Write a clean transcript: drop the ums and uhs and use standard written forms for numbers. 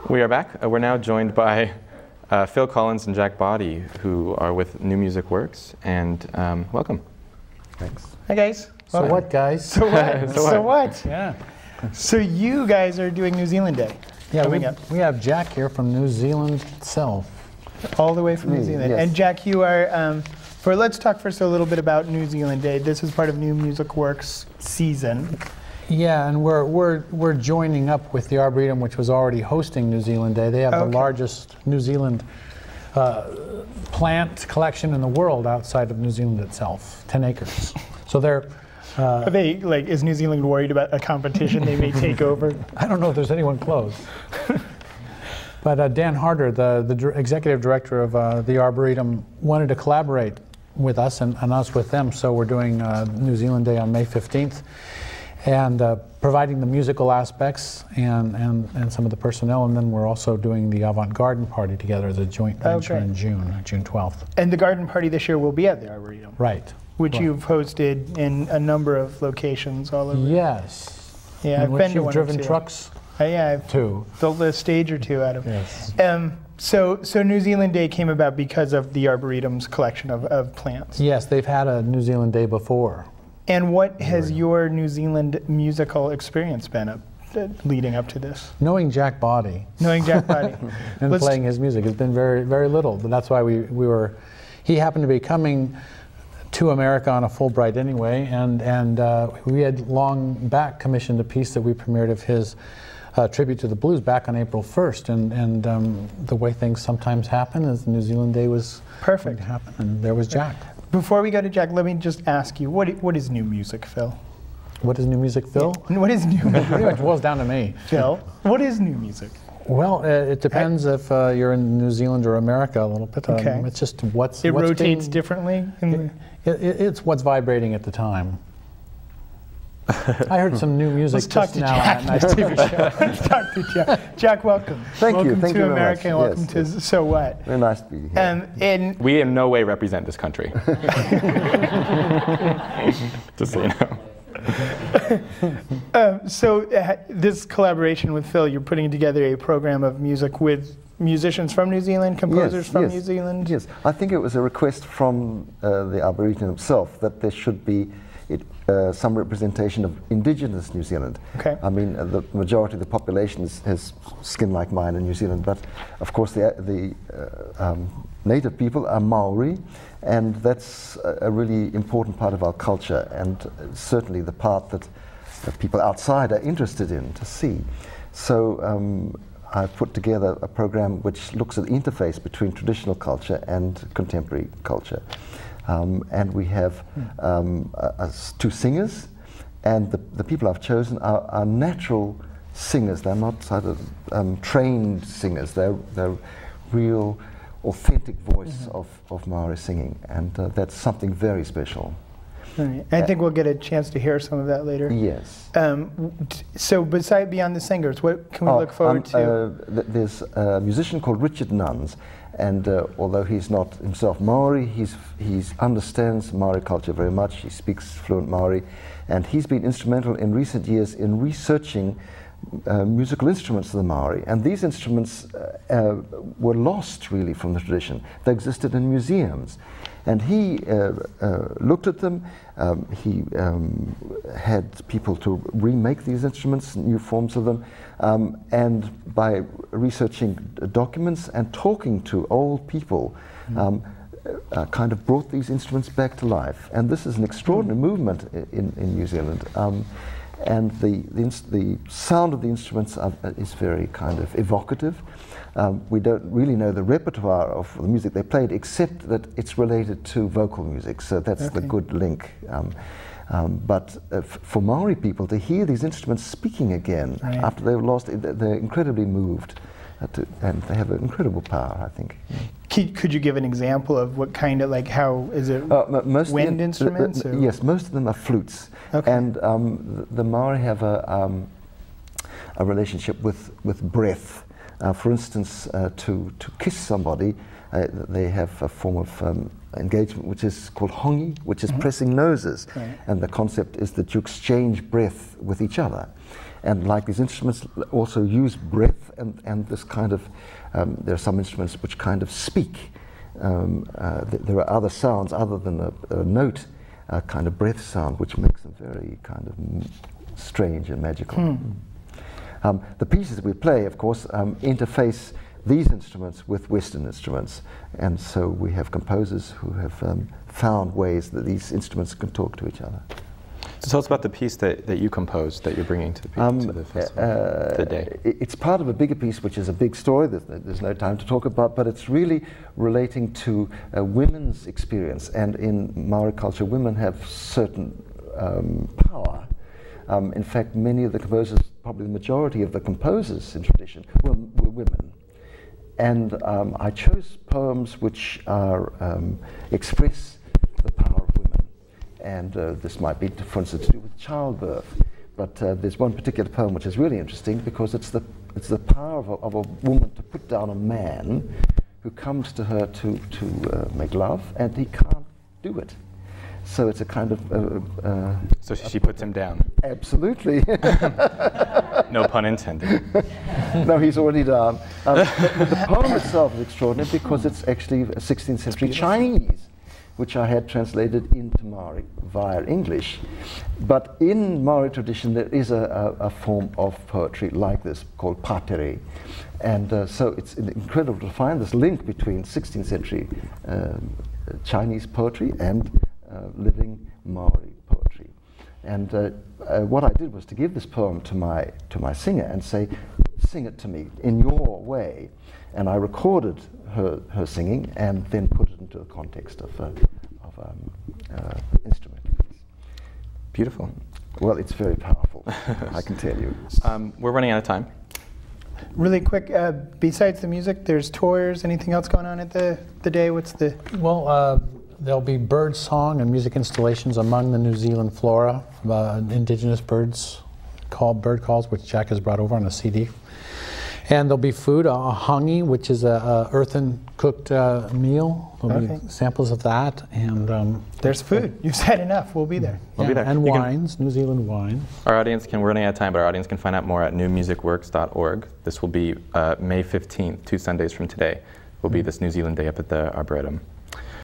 We are back. We're now joined by Phil Collins and Jack Boddy, who are with New Music Works, and welcome. Thanks. Hi guys. So what, guys? So what? So what? Yeah. So you guys are doing New Zealand Day. Yeah, coming up. we have Jack here from New Zealand itself. All the way from New Zealand. Yes. And Jack, you are, let's talk first a little bit about New Zealand Day. This is part of New Music Works season. Yeah, and we're joining up with the Arboretum, which was already hosting New Zealand Day. They have the largest New Zealand plant collection in the world outside of New Zealand itself, 10 acres. So they're... Are they, like, is New Zealand worried about a competition they may take over? I don't know if there's anyone close. But Dan Harder, the executive director of the Arboretum, wanted to collaborate with us and us with them. So we're doing New Zealand Day on May 15th. And providing the musical aspects and some of the personnel, and then we're also doing the Avant Garden Party together as a joint venture in June 12th. And the garden party this year will be at the Arboretum. Right. Which you've hosted in a number of locations all over. Yes. Yeah, I've been to one or driven two. trucks Yeah, I've too. built a stage or two out of. Yes. So New Zealand Day came about because of the Arboretum's collection of plants. Yes, they've had a New Zealand Day before. And what has your New Zealand musical experience been leading up to this? Knowing Jack Boddy. Knowing Jack Boddy. And playing his music has been very, very little. But that's why he happened to be coming to America on a Fulbright anyway, and we had long back commissioned a piece that we premiered of his tribute to the blues back on April 1st, and the way things sometimes happen is New Zealand Day was going to happen, and there was Jack. Before we go to Jack, let me just ask you, what is new music, Phil? What is new music, Phil? What is new music? Pretty much boils down to me. Phil, what is new music? Well, it depends if you're in New Zealand or America a little bit. It's just what's rotates differently? It's what's vibrating at the time. I heard some new music just now on that nice TV show. Let's talk to Jack. Jack, welcome. Thank you. Welcome to America and welcome to So What. Very nice to be here. And we in no way represent this country. Just so you know. This collaboration with Phil, you're putting together a program of music with musicians from New Zealand, composers from New Zealand? Yes, I think it was a request from the Arboretum himself that there should be some representation of indigenous New Zealand. Okay. I mean, the majority of the population has skin like mine in New Zealand, but of course the native people are Maori, and that's a really important part of our culture, and certainly the part that people outside are interested in to see. So I've put together a program which looks at the interface between traditional culture and contemporary culture. And we have two singers, and the people I've chosen are natural singers. They're not sort of trained singers. They're real, authentic voice of Maori singing, and that's something very special. Right. I think we'll get a chance to hear some of that later. Yes. So beyond the singers, what can we look forward to? There's a musician called Richard Nuns, and although he's not himself Maori, he understands Maori culture very much. He speaks fluent Maori, and he's been instrumental in recent years in researching musical instruments of the Maori, and these instruments were lost really from the tradition. They existed in museums, and he looked at them. He had people to remake these instruments, new forms of them, and by researching documents and talking to old people, kind of brought these instruments back to life. And this is an extraordinary movement in New Zealand. And the sound of the instruments is very kind of evocative. We don't really know the repertoire of the music they played, except that it's related to vocal music, so that's the good link. But for Maori people to hear these instruments speaking again after they've lost it, they're incredibly moved, and they have an incredible power, I think. Could you give an example of what kind of, like, how is it wind instruments? Yes, most of them are flutes. Okay. And the Maori have a relationship with breath. For instance, to kiss somebody, they have a form of engagement which is called hongi, which is pressing noses. Right. And the concept is that you exchange breath with each other. And like these instruments also use breath and this kind of, there are some instruments which kind of speak. There are other sounds other than a note, kind of breath sound, which makes them very kind of strange and magical. The pieces we play, of course, interface these instruments with Western instruments, and so we have composers who have found ways that these instruments can talk to each other. So tell us about the piece that you composed that you're bringing to the festival today. It's part of a bigger piece, which is a big story that there's no time to talk about, but it's really relating to women's experience. And in Maori culture, women have certain power. In fact, many of the composers, probably the majority of the composers in tradition, were women. And I chose poems which are express the power of women. And this might be, for instance, to do with childbirth. But there's one particular poem which is really interesting because it's the power of a woman to put down a man who comes to her to make love, and he can't do it. So it's a kind of... so she puts him down. Absolutely. No pun intended. No, he's already down. The poem itself is extraordinary because it's actually a 16th century Chinese, which I had translated into Maori via English. But in Maori tradition, there is a form of poetry like this called patere. And so it's incredible to find this link between 16th century Chinese poetry and living Maori poetry. And what I did was to give this poem to my singer and say, sing it to me in your way. And I recorded her singing and then put it into the context of instrument. Beautiful. Well, it's very powerful, I can tell you. We're running out of time. Really quick, besides the music, there's tours, anything else going on at the day? What's the... Well, there'll be bird song and music installations among the New Zealand flora, indigenous birds, bird calls, which Jack has brought over on a CD. And there'll be food, a hangi, which is a earthen cooked meal. There'll be samples of that, and there's food. You've said enough. We'll be there. We'll be there. And wines, New Zealand wine. We're running out of time, but our audience can find out more at newmusicworks.org. This will be May 15th, 2 Sundays from today. Will be this New Zealand Day up at the Arboretum.